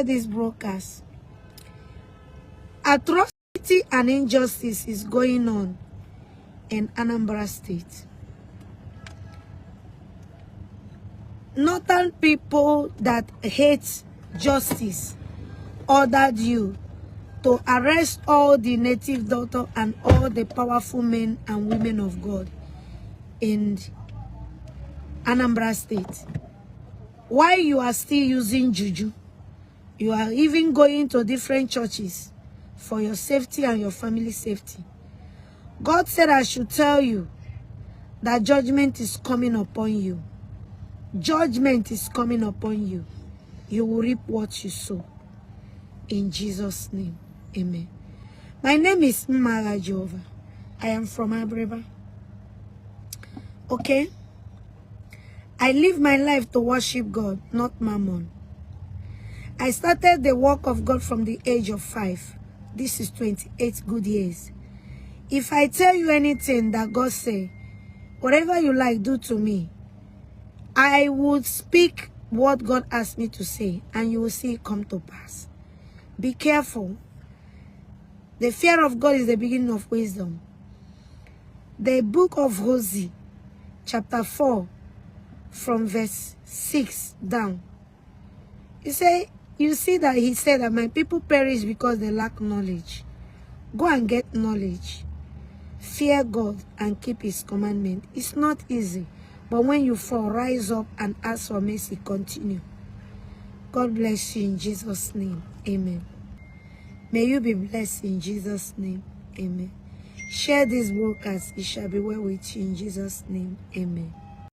this broadcast. Atrocity and injustice is going on in Anambra State. Northern people that hate justice ordered you to arrest all the native doctors and all the powerful men and women of God in Anambra State. Why you are still using juju? You are even going to different churches for your safety and your family safety. God said I should tell you that judgment is coming upon you. Judgment is coming upon you. You will reap what you sow. In Jesus' name, amen. My name is Nmagha Jehovah. I am from Anambra. Okay? I live my life to worship God, not mammon. I started the work of God from the age of 5. This is 28 good years. If I tell you anything that God say, whatever you like, do to me, I would speak what God asked me to say, and you will see it come to pass. Be careful. The fear of God is the beginning of wisdom. The book of Hosea, chapter 4, from verse 6 down. You see that he said that my people perish because they lack knowledge. Go and get knowledge. Fear God and keep his commandment. It's not easy. But when you fall, rise up and ask for mercy. Continue. God bless you in Jesus' name. Amen. May you be blessed in Jesus' name. Amen. Share this broadcast. It shall be well with you in Jesus' name. Amen.